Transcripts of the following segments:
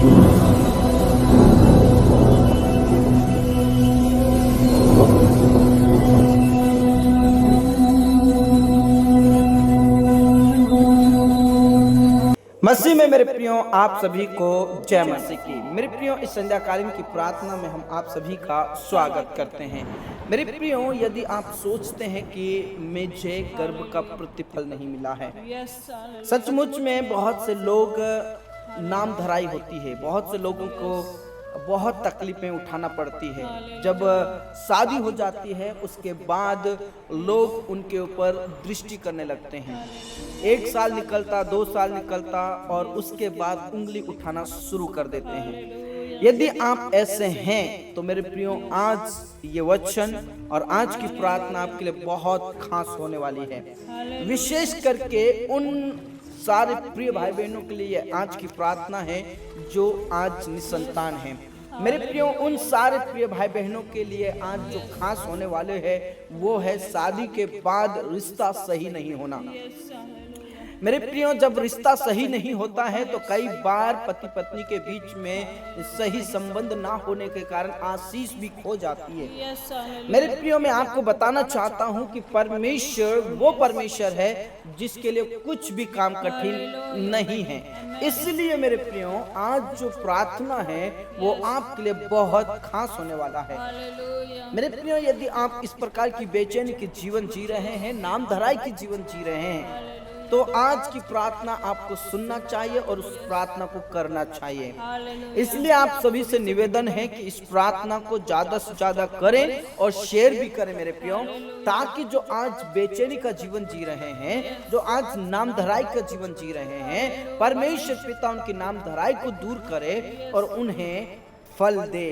मसीह में मेरे प्रियो आप सभी को जय मसीह की। मेरे प्रियो इस संध्याकालीन की प्रार्थना में हम आप सभी का स्वागत करते हैं। मेरे प्रियो यदि आप सोचते हैं कि मुझे गर्व का प्रतिफल नहीं मिला है, सचमुच में बहुत से लोग नाम धराई होती है, बहुत से लोगों को बहुत तकलीफें उठाना पड़ती है। जब शादी हो जाती है उसके बाद लोग उनके ऊपर दृष्टि करने लगते हैं। 1 साल निकलता, 2 साल निकलता और उसके बाद उंगली उठाना शुरू कर देते हैं। यदि आप ऐसे हैं तो मेरे प्रियो आज ये वचन और आज की प्रार्थना आपके लिए बहुत खास होने वाली है। विशेष करके उन सारे प्रिय भाई बहनों के लिए आज की प्रार्थना है जो आज निसंतान हैं। मेरे प्रियो उन सारे प्रिय भाई बहनों के लिए आज जो खास होने वाले हैं वो है शादी के बाद रिश्ता सही नहीं होना। मेरे प्रियो जब रिश्ता सही नहीं होता है तो कई बार पति पत्नी के बीच में सही संबंध ना होने के कारण आशीष भी खो जाती है। मेरे प्रियो मैं आपको बताना चाहता हूं कि परमेश्वर वो परमेश्वर है जिसके लिए कुछ भी काम कठिन नहीं है। इसलिए मेरे प्रियो आज जो प्रार्थना है वो आपके लिए बहुत खास होने वाला है। मेरे प्रियो यदि आप इस प्रकार की बेचैनी के जीवन जी रहे हैं, नाम धराई की जीवन जी रहे हैं, तो आज की प्रार्थना आपको सुनना चाहिए और उस प्रार्थना को करना चाहिए। इसलिए आप सभी से निवेदन है कि इस प्रार्थना को ज्यादा से ज्यादा करें और शेयर भी करें मेरे प्रियो, ताकि जो आज बेचैनी का जीवन जी रहे हैं, जो आज नाम धराई का जीवन जी रहे हैं, परमेश्वर पिता उनकी नाम धराई को दूर करे और उन्हें फल दे।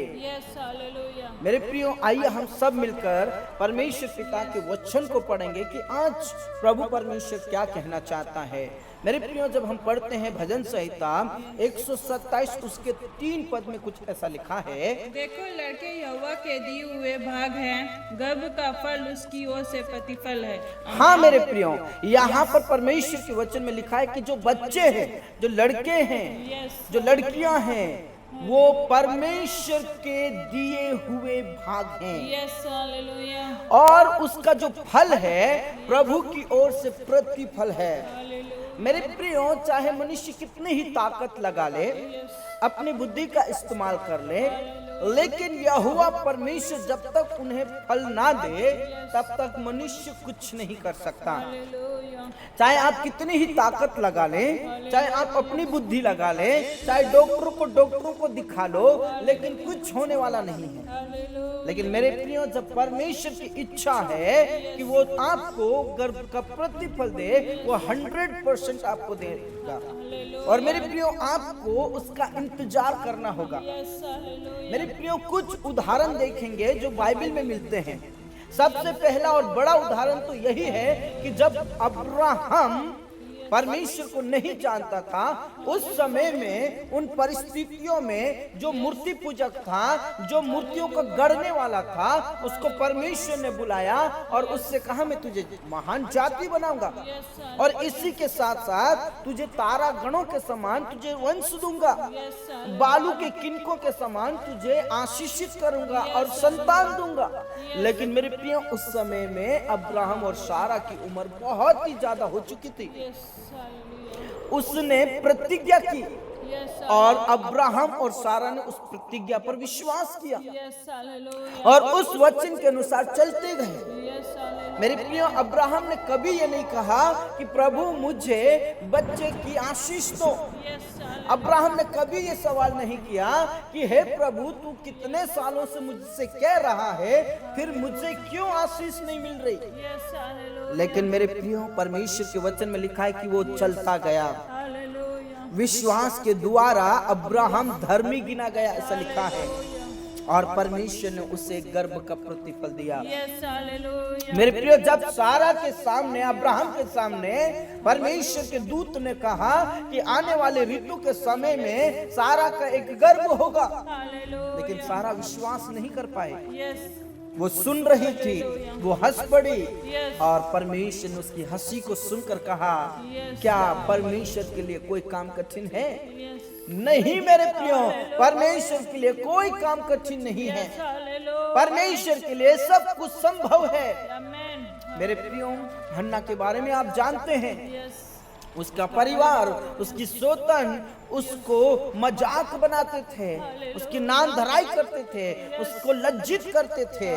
मेरे प्रियो आइए हम सब मिलकर परमेश्वर पिता के वचन को पढ़ेंगे कि आज प्रभु परमेश्वर क्या कहना चाहता है। मेरे प्रियो जब हम पढ़ते हैं भजन संहिता 127 उसके 3 पद में कुछ ऐसा लिखा है, देखो लड़के यहोवा के दिए हुए भाग हैं, गर्भ का फल उसकी ओर से प्रतिफल है। हाँ मेरे प्रियो यहाँ पर परमेश्वर के वचन में लिखा है कि जो बच्चे हैं, जो लड़के हैं, जो लड़कियां हैं, वो परमेश्वर के दिए हुए भाग हैं और उसका जो फल है प्रभु की ओर से प्रतिफल है। मेरे प्रियो चाहे मनुष्य कितनी ही ताकत लगा ले, अपनी बुद्धि का इस्तेमाल कर ले, लेकिन यहोवा परमेश्वर जब तक उन्हें फल ना दे तब तक मनुष्य कुछ नहीं कर सकता। चाहे आप कितनी ही ताकत लगा लें, चाहे आप अपनी बुद्धि लगा लें, चाहे डॉक्टरों को दिखा लो, लेकिन कुछ होने वाला नहीं है। लेकिन मेरे प्रियो जब परमेश्वर की इच्छा है कि वो आपको गर्भ का प्रतिफल दे, वो 100% आपको देगा। और मेरे प्रियो आपको उसका इंतजार करना होगा। मेरे प्रियो कुछ उदाहरण देखेंगे जो बाइबल में मिलते हैं। सबसे पहला और बड़ा उदाहरण तो यही है कि जब अब्राहम परमेश्वर को नहीं जानता था, उस समय में उन परिस्थितियों में जो मूर्ति पूजक था, जो मूर्तियों को गढ़ने वाला था, उसको परमेश्वर ने बुलाया और उससे कहा मैं तुझे महान जाति बनाऊंगा और इसी के साथ साथ तुझे तारा गणों के समान तुझे वंश दूंगा, बालू के किनकों के समान तुझे आशीषित करूंगा और संतान दूंगा। लेकिन मेरे प्रियो उस समय में अब्राहम और सारा की उम्र बहुत ही ज्यादा हो चुकी थी। उसने प्रतिज्ञा की और अब्राहम और सारा ने उस प्रतिज्ञा पर विश्वास किया और उस वचन के अनुसार चलते गए। मेरे प्रियो अब्राहम ने कभी ये नहीं कहा कि प्रभु मुझे बच्चे की आशीष दो। अब्राहम ने कभी ये सवाल नहीं किया कि हे प्रभु तू कितने सालों से मुझसे कह रहा है, फिर मुझे क्यों आशीष नहीं मिल रही। लेकिन मेरे प्रियो परमेश्वर के वचन में लिखा है कि वो चलता गया, विश्वास के द्वारा अब्राहम धर्मी गिना गया, ऐसा लिखा है, और परमेश्वर ने उसे गर्भ का प्रतिफल दिया। मेरे प्रियो जब सारा के सामने, अब्राहम के सामने परमेश्वर के दूत ने कहा कि आने वाले ऋतु के समय में सारा का एक गर्भ होगा, लेकिन सारा विश्वास नहीं कर पाए। वो सुन रही थी, वो हंस पड़ी और परमेश्वर ने उसकी हंसी को सुनकर कहा क्या परमेश्वर के लिए कोई काम कठिन है। नहीं मेरे प्रियो, परमेश्वर के लिए कोई काम कठिन नहीं है। परमेश्वर के लिए सब कुछ संभव है। मेरे प्रियो, हन्ना के बारे में आप जानते हैं, उसका परिवार, उसकी सोतन उसको मजाक बनाते थे, उसकी नाम धराई करते थे, उसको लज्जित करते थे,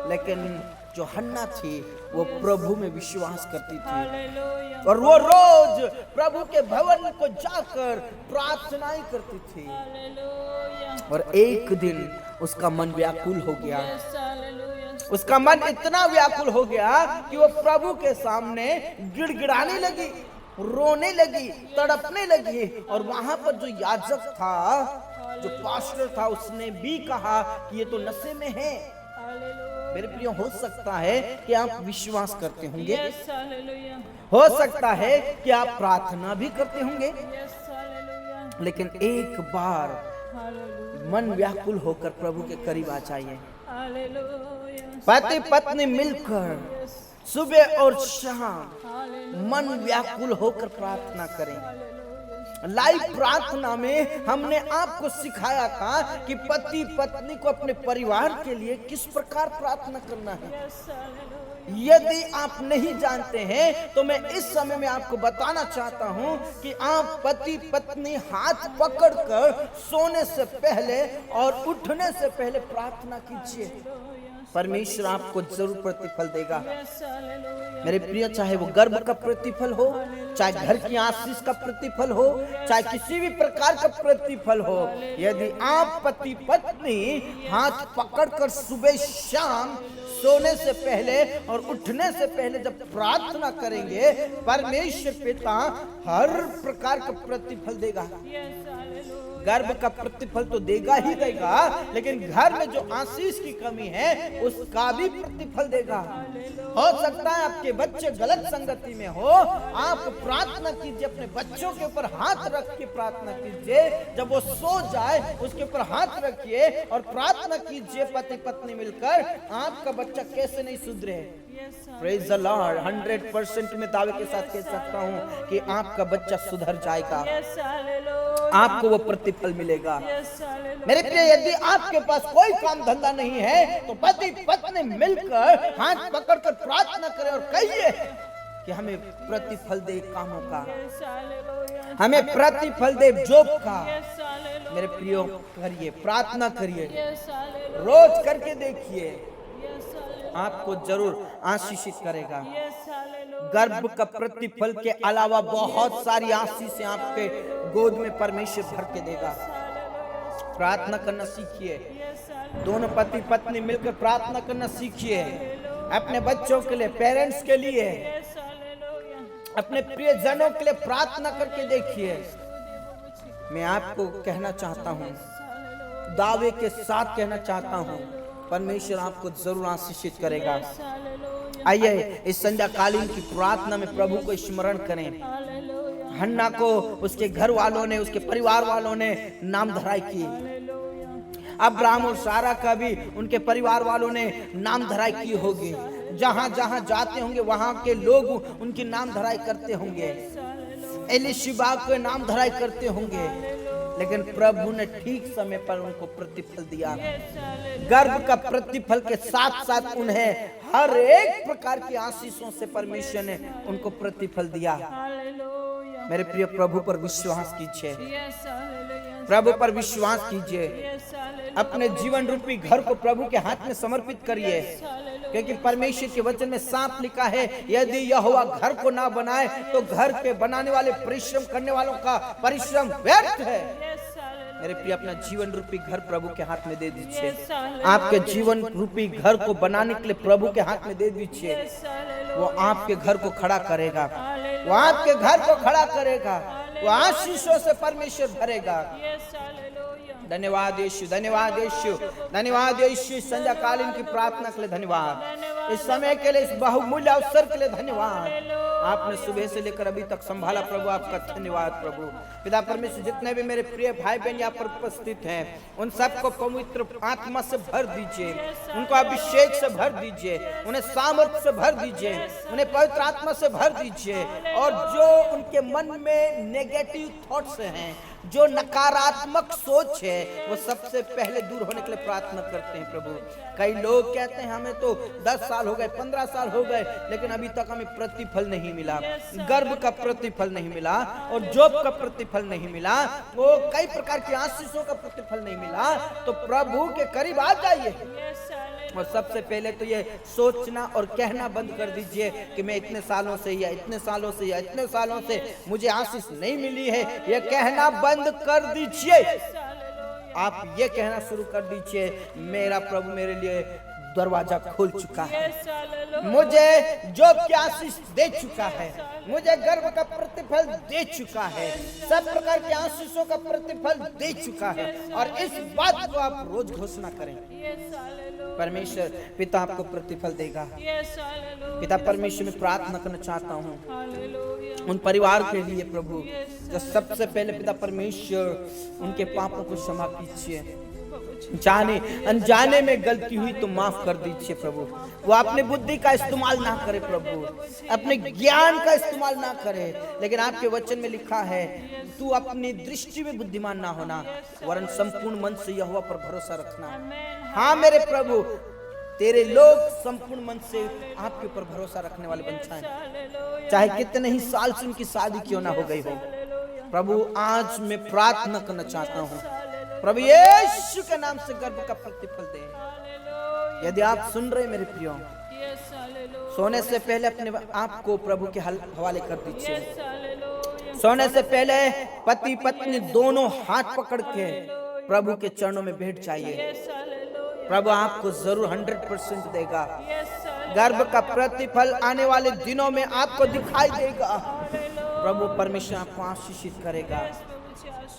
लेकिन जो हन्ना थी वो प्रभु में विश्वास करती थी और वो रोज प्रभु के भवन को जाकर प्रार्थनाएं करती थी। और एक दिन उसका मन व्याकुल हो गया, उसका मन इतना व्याकुल हो गया कि वो प्रभु के सामने गिड़गिड़ाने लगी, रोने लगी, तड़पने लगी। और वहां पर जो याजक था, जो पास्टर था, उसने भी कहा कि ये तो नशे में है। मेरे प्रियो, हो सकता है कि आप विश्वास करते होंगे, हो सकता है कि आप प्रार्थना भी करते होंगे, लेकिन एक बार मन व्याकुल होकर प्रभु के करीब आ जाइए। पति पत्नी मिलकर सुबह और शाम मन व्याकुल होकर प्रार्थना करें। लाइव प्रार्थना में हमने आपको सिखाया था कि पति पत्नी को अपने परिवार के लिए किस प्रकार प्रार्थना करना है। यदि आप नहीं जानते हैं तो मैं इस समय में आपको बताना चाहता हूं कि आप पति पत्नी हाथ पकड़कर सोने से पहले और उठने से पहले प्रार्थना कीजिए, परमेश्वर आपको जरूर प्रतिफल देगा। मेरे प्रिय, चाहे वो गर्भ का प्रतिफल हो, चाहे घर की आशीष का प्रतिफल हो, चाहे किसी भी प्रकार का प्रतिफल हो, यदि आप पति पत्नी हाथ पकड़कर सुबह शाम सोने से पहले और उठने से पहले जब प्रार्थना करेंगे, परमेश्वर पिता हर प्रकार का प्रतिफल देगा। गर्भ का प्रतिफल तो देगा ही देगा, लेकिन घर में जो आशीष की कमी है उसका भी प्रतिफल देगा। हो सकता है आपके बच्चे गलत संगति में हो, आप प्रार्थना कीजिए, अपने बच्चों के ऊपर हाथ रख के प्रार्थना कीजिए। जब वो सो जाए उसके ऊपर हाथ रखिए और प्रार्थना कीजिए पति पत्नी मिलकर, आपका बच्चा कैसे नहीं सुधरे। Praise the Lord. 100% में दावे के साथ कह सकता हूँ कि आपका बच्चा सुधर जाएगा, आपको वो प्रतिफल मिलेगा। मेरे प्रिय, यदि आपके पास कोई काम धंधा नहीं है तो पति पत्नी मिलकर हाथ पकड़कर प्रार्थना करें और कहिए कि हमें प्रतिफल दे कामों का, हमें प्रतिफल दे जॉब का। मेरे प्रियो, करिए, प्रार्थना करिए, रोज करके देखिए, आपको जरूर आशीषित करेगा। गर्भ का प्रतिफल के अलावा बहुत सारी आशीषें आपके गोद में परमेश्वर भर के देगा। प्रार्थना करना सीखिए, दोनों पति पत्नी मिलकर प्रार्थना करना सीखिए, अपने बच्चों के लिए, पेरेंट्स के लिए, अपने प्रियजनों के लिए प्रार्थना करके देखिए। मैं आपको कहना चाहता हूँ, दावे के साथ कहना चाहता हूँ, परमेश्वर आपको जरूर आशीषित करेगा। आइए इस संध्या कालीन की प्रार्थना में प्रभु को स्मरण करें। हन्ना को उसके घर वालों ने, उसके परिवार वालों ने नाम धराई की। अब्राहम और सारा का भी उनके परिवार वालों ने नाम धराई की होगी। जहां जहां जाते होंगे वहां के लोग उनकी नाम धराई करते होंगे, एलिशिबा को नाम धराई करते होंगे, लेकिन प्रभु ने ठीक समय पर उनको प्रतिफल दिया। गर्भ का प्रतिफल के साथ साथ उन्हें हर एक प्रकार की आशीषों से परमेश्वर ने उनको प्रतिफल दिया। मेरे प्रिय, प्रभु पर विश्वास कीजिए, प्रभु पर विश्वास कीजिए। अपने जीवन रूपी घर को प्रभु के हाथ में समर्पित करिए, क्योंकि परमेश्वर के वचन में साफ लिखा है, यदि यहोवा घर को ना बनाए तो घर के बनाने वाले, परिश्रम करने वालों का परिश्रम व्यर्थ है। मेरे प्रिय, अपना जीवन रूपी घर प्रभु के हाथ में दे दीजिए। आपके जीवन रूपी घर को बनाने के लिए प्रभु के हाथ में दे दीजिए। वो आपके घर को खड़ा करेगा, वो आपके घर को खड़ा करेगा, वो आशीषों से परमेश्वर भरेगा। धन्यवाद यीशु, धन्यवाद यीशु, धन्यवाद यीशु। संध्या कालीन की प्रार्थना के लिए धन्यवाद, इस समय के लिए, इस बहुमूल्य अवसर के लिए धन्यवाद। आपने सुबह से लेकर अभी तक संभाला प्रभु, आपका धन्यवाद प्रभु। पिता परमेश्वर, जितने भी मेरे प्रिय भाई बहन यहाँ पर उपस्थित हैं, उन सबको पवित्र आत्मा से भर दीजिए, उनको अभिषेक से भर दीजिए, उन्हें सामर्थ्य से भर दीजिए, उन्हें पवित्र आत्मा से भर दीजिए। और जो उनके मन में नेगेटिव थॉट्स हैं, जो नकारात्मक सोच है वो सबसे पहले दूर होने के लिए प्रार्थना करते हैं प्रभु। कई लोग कहते हैं हमें तो 10 साल हो गए, 15 साल हो गए, लेकिन अभी तक हमें प्रतिफल नहीं मिला, गर्भ का प्रतिफल नहीं मिला और जॉब का प्रतिफल नहीं मिला, वो कई प्रकार की आशीषों का प्रतिफल नहीं मिला। तो प्रभु के करीब आ जाइए और सबसे पहले तो ये सोचना और कहना बंद कर दीजिए कि मैं इतने सालों से या इतने सालों से या इतने सालों से मुझे आशीष नहीं मिली है। ये कहना बंद कर दीजिए। आप ये कहना शुरू कर दीजिए, मेरा प्रभु मेरे लिए दरवाजा खोल चुका है, मुझे जॉब की आशीष दे चुका है, मुझे गर्भ का प्रतिफल दे चुका है, सब प्रकार के आशीषों का प्रतिफल दे चुका है। और इस बात को आप रोज घोषणा करें। परमेश्वर पिता आपको प्रतिफल देगा। पिता परमेश्वर में प्रार्थना करना चाहता हूँ उन परिवार के लिए प्रभु, जो सबसे पहले पिता परमेश्वर उनके पापों को क्षमा कीजिए, जाने अनजाने में गलती हुई तो माफ कर दीजिए प्रभु। वो अपनी बुद्धि का इस्तेमाल ना करे प्रभु, अपने ज्ञान का इस्तेमाल ना करे, लेकिन आपके वचन में लिखा है तू अपनी दृष्टि में बुद्धिमान ना होना, वरन संपूर्ण मन से यहोवा पर भरोसा रखना। हाँ मेरे प्रभु, तेरे लोग संपूर्ण मन से आपके ऊपर भरोसा रखने वाले बन जाएं, चाहे कितने ही साल से उनकी शादी क्यों ना हो गई हो। प्रभु आज मैं प्रार्थना करना चाहता हूँ प्रभु यीशु के नाम से गर्भ का प्रतिफल दे। यदि आप सुन रहे मेरे प्रियो, सोने से पहले अपने आप को प्रभु के हवाले कर दीजिए। सोने से पहले पति पत्नी दोनों हाथ पकड़ के प्रभु के चरणों में बैठ जाइए। प्रभु आपको जरूर 100% देगा। गर्भ का प्रतिफल आने वाले दिनों में आपको दिखाई देगा। प्रभु परमेश्वर आपको आशीषित करेगा।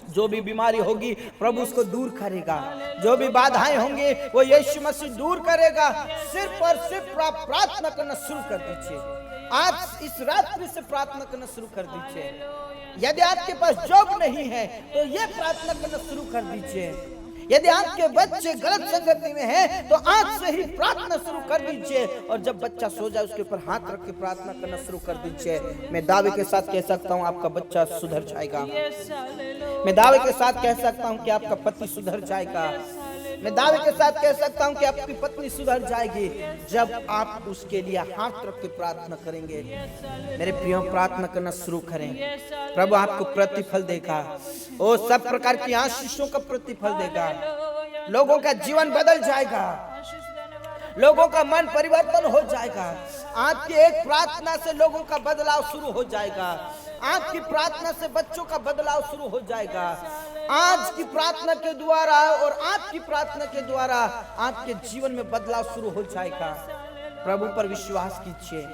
जो भी बीमारी होगी प्रभु उसको दूर करेगा, जो भी बाधाएं होंगी वो यीशु मसीह दूर करेगा। सिर्फ और सिर्फ प्रार्थना करना शुरू कर दीजिए। आज इस रात्रि से प्रार्थना करना शुरू कर दीजिए। यदि आपके पास जॉब नहीं है तो ये प्रार्थना करना शुरू कर दीजिए। यदि आपके बच्चे गलत संगति में हैं तो आज से ही प्रार्थना शुरू कर दीजिए, और जब बच्चा सो जाए उसके ऊपर हाथ रख के प्रार्थना करना शुरू कर दीजिए। मैं दावे के साथ कह सकता हूँ आपका बच्चा सुधर जाएगा। मैं दावे के साथ कह सकता हूँ कि आपका पति सुधर जाएगा। मैं दावे के साथ कह सकता हूँ कि आपकी पत्नी सुधर जाएगी जब आप उसके लिए हाथ रख के प्रार्थना करेंगे। मेरे प्रियो, प्रार्थना करना शुरू करें। प्रभु आपको प्रतिफल देगा, वो सब प्रकार की आशीषों का प्रतिफल देगा। लोगों का जीवन बदल जाएगा, लोगों का मन परिवर्तन हो जाएगा। आपकी एक प्रार्थना से लोगों का बदलाव शुरू हो जाएगा। आपकी प्रार्थना से बच्चों का बदलाव शुरू हो जाएगा। आज की प्रार्थना के द्वारा और आपकी प्रार्थना के द्वारा आपके जीवन में बदलाव शुरू हो जाएगा। प्रभु पर विश्वास कीजिए।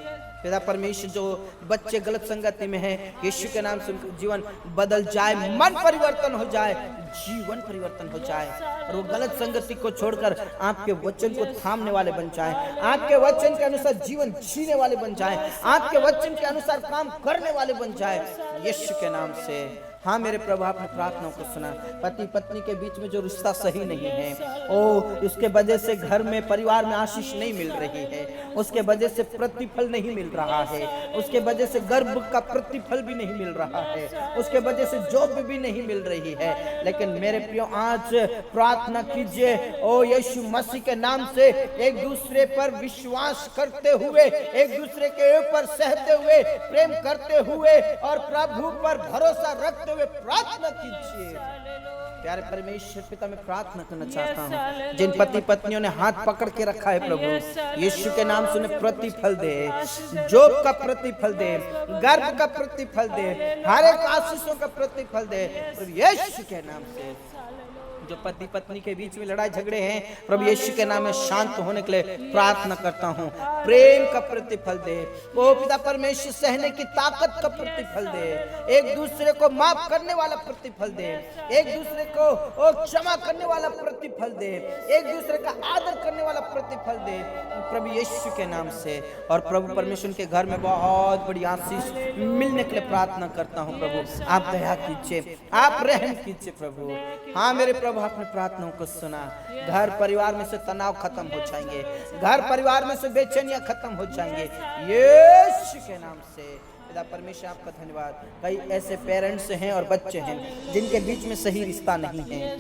पिता परमेश्वर, जो बच्चे गलत संगति में हैं, यीशु के नाम से उनका जीवन बदल जाए, मन परिवर्तन हो जाए, जीवन परिवर्तन हो जाए, और वो गलत संगति को छोड़कर आपके वचन को थामने वाले बन जाए, आपके वचन के अनुसार जीवन जीने वाले बन जाए, आपके वचन के अनुसार काम करने वाले बन जाए, यीशु के नाम से। हाँ मेरे प्रभु, आपने प्रार्थनाओं को सुना। पति पत्नी के बीच में जो रिश्ता सही नहीं है, ओ उसके वजह से घर में परिवार में आशीष नहीं मिल रही है, उसके वजह से प्रतिफल नहीं मिल रहा है, उसके वजह से गर्भ का प्रतिफल भी नहीं मिल रहा है, उसके वजह से जॉब भी नहीं मिल रही है। लेकिन मेरे प्रियो, आज प्रार्थना कीजिए, ओ यीशु मसीह के नाम से, एक दूसरे पर विश्वास करते हुए, एक दूसरे के ऊपर सहते हुए, प्रेम करते हुए और प्रभु पर भरोसा रखते हुए प्रार्थना कीजिए। प्यारे परमेश्वर पिता, मैं प्रार्थना करना चाहता हूँ जिन पति पत्नियों ने हाथ पकड़ के रखा है प्रभु, यीशु के नाम से उन्हें प्रतिफल दे, जॉब का प्रतिफल दे, गर्भ का प्रतिफल दे, हर एक आशीषों का प्रतिफल दे प्रभु यीशु के नाम से। जो पति पत्नी के बीच में लड़ाई झगड़े हैं, प्रभु यीशु के नाम में शांत होने के लिए प्रार्थना करता हूँ। प्रेम का प्रतिफल दे, ओ पिता परमेश्वर, सहने की ताकत का प्रतिफल दे, एक दूसरे को माफ करने वाला प्रतिफल दे, एक दूसरे को क्षमा करने वाला प्रतिफल दे, एक दूसरे का आदर करने वाला प्रतिफल दे प्रभु यीशु के नाम से। और प्रभु परमेश्वर के घर में बहुत बड़ी आशीष मिलने के लिए प्रार्थना करता हूँ। प्रभु आप दया कीजिए, आप रहम कीजिए प्रभु। हाँ मेरे प्रभु, आपने प्रार्थनाओं को सुना। घर परिवार में से तनाव खत्म हो जाएंगे, घर परिवार में से बेचैनियां खत्म हो जाएंगे यीशु के नाम से। पिता परमेश्वर आपका धन्यवाद। कई ऐसे पेरेंट्स हैं और बच्चे हैं जिनके बीच में सही रिश्ता नहीं है।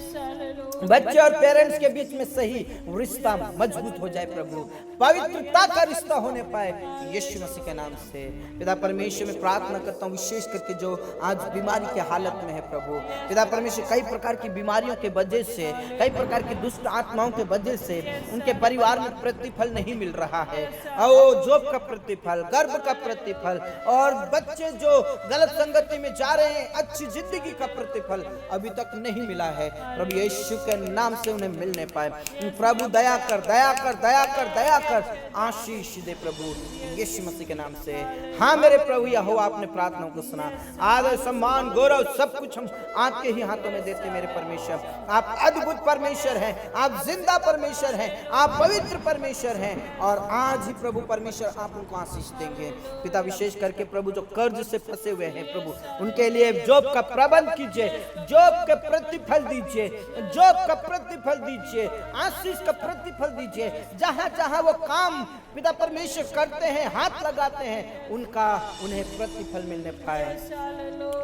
बच्चे और पेरेंट्स के बीच में सही रिश्ता मजबूत हो जाए प्रभु, पवित्रता का रिश्ता होने पाए यीशु मसीह के नाम से। पिता परमेश्वर में प्रार्थना करता हूँ विशेष करके जो आज बीमारी की हालत में है प्रभु, पिता परमेश्वर कई प्रकार की बीमारियों के वजह से, कई प्रकार की दुष्ट आत्माओं के वजह से उनके परिवार में प्रतिफल नहीं मिल रहा है। और जॉब का प्रतिफल, गर्भ का प्रतिफल, और बच्चे जो गलत संगति में जा रहे हैं अच्छी जिंदगी का प्रतिफल अभी तक नहीं मिला है। प्रभु यीशु के नाम से उन्हें मिलने पाए। प्रभु दया कर, दया कर, दया कर, दया कर, आशीष दे प्रभु यीशु मसीह के नाम से। हाँ मेरे प्रभु यहोवा, आपने प्रार्थनाओं को सुना। आदर सम्मान गौरव सब कुछ हम आपके ही हाथों में देते मेरे परमेश्वर। आप अद्भुत परमेश्वर हैं, आप जिंदा परमेश्वर हैं, आप पवित्र परमेश्वर हैं। और आज ही प्रभु परमेश्वर आप उनको आशीष देंगे पिता। विशेष करके प्रभु जो कर्ज से फंसे हुए हैं प्रभु, उनके लिए जॉब का प्रबंध कीजिए, जॉब का प्रतिफल दीजिए, जॉब का प्रतिफल दीजिए, आशीष का प्रतिफल दीजिए। जहां जहां वो काम पिता परमेश्वर करते हैं, हाथ लगाते हैं, उनका उन्हें प्रतिफल मिलने पाए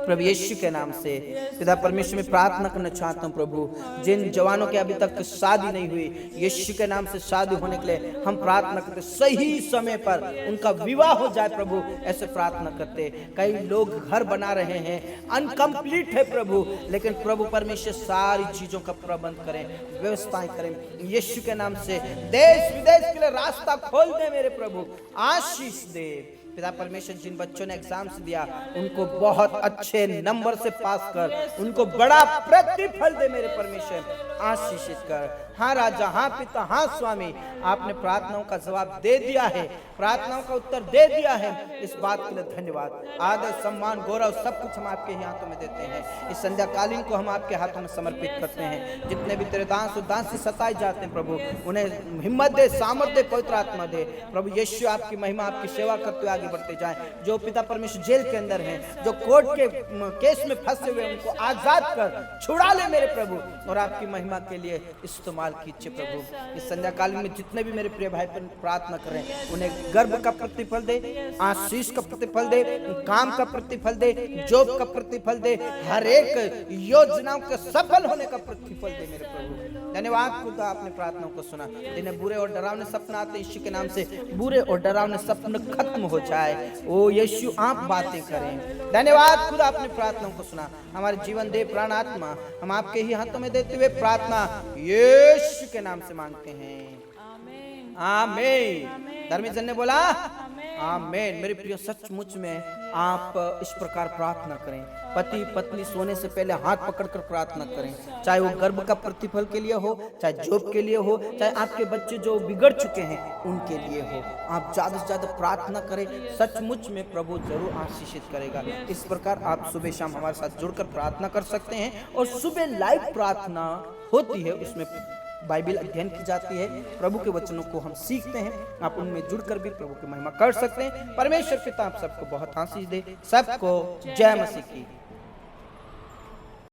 प्रभु यीशु के नाम से। पिता परमेश्वर में प्रार्थना करना चाहता हूं प्रभु, जिन जवानों के अभी तक शादी नहीं हुई, यीशु के नाम से शादी होने के लिए हम प्रार्थना करते, सही समय पर उनका विवाह हो जाए प्रभु, ऐसे प्रार्थना करते। कई लोग घर बना रहे हैं, अनकंप्लीट है प्रभु, लेकिन प्रभु परमेश्वर सारी चीजों का प्रबंध करें, व्यवस्थाएं करें यीशु के नाम से। देश विदेश के लिए रास्ता खोल दे मेरे प्रभु, आशीष दे पिता परमेश्वर। जिन बच्चों ने एग्जाम्स दिया उनको बहुत अच्छे नंबर से पास कर, उनको बड़ा प्रतिफल दे मेरे परमेश्वर, आशीषित कर। हाँ राजा, हाँ पिता, हाँ स्वामी, आपने प्रार्थनाओं का जवाब दे दिया है, प्रार्थनाओं का उत्तर दे दिया है, इस बात के लिए धन्यवाद। आदर सम्मान गौरव सब कुछ हम आपके ही हाथों में देते हैं। इस संध्या कालीन को हम आपके हाथों में समर्पित करते हैं। जितने भी तेरे दास और दासी सताए जाते हैं प्रभु, उन्हें हिम्मत दे, सामर्थ दे, पवित्र आत्मा दे प्रभु यीशु। आपकी महिमा, आपकी सेवा करते हुए आगे बढ़ते जाएं। जो पिता परमेश्वर जेल के अंदर हैं, जो कोर्ट के केस में फंसे हुए, उनको आजाद कर, छुड़ा ले मेरे प्रभु, और आपकी महिमा के लिए इस्तेमाल कीजिए प्रभु। इस संध्या काल में जितने भी मेरे प्रिय भाई पर प्रार्थना कर रहे हैं, उन्हें गर्भ का प्रतिफल दे, आशीष का प्रतिफल दे, काम का प्रतिफल दे, जॉब का प्रतिफल दे, हर एक योजनाओं के सफल होने का प्रतिफल दे मेरे प्रभु। धन्यवाद खुदा, आपने प्रार्थनाओं को सुना। जिन्हें बुरे और डरावने सपने आते, यीशु के नाम से बुरे और डरावने सपने खत्म हो जाए। ओ यीशु, आप बातें करें। धन्यवाद खुदा, आपने प्रार्थनाओं को सुना। हमारे जीवन दे, प्राण आत्मा हम आपके ही हाथों में देते हुए प्रार्थना यीशु के नाम से मांगते हैं, आमीन। धर्मी जन ने बोला आमीन। मेरे प्रिय, सचमुच में आप इस प्रकार प्रार्थना करें। पति पत्नी सोने से पहले हाथ पकड़कर प्रार्थना करें, चाहे वो गर्भ का प्रतिफल के लिए हो, चाहे जॉब के लिए हो, चाहे आपके बच्चे जो बिगड़ चुके हैं उनके लिए हो। आप ज्यादा से ज्यादा प्रार्थना करें, सचमुच में प्रभु जरूर आशीषित करेगा। इस प्रकार आप सुबह शाम हमारे साथ जुड़कर प्रार्थना कर सकते हैं। और सुबह लाइव प्रार्थना होती है, उसमें बाइबल अध्ययन की जाती है, प्रभु के वचनों को हम सीखते हैं। आप उनमें जुड़कर भी प्रभु की महिमा कर सकते हैं। परमेश्वर पिता आप सबको बहुत आशीष दे। सबको जय मसीह की।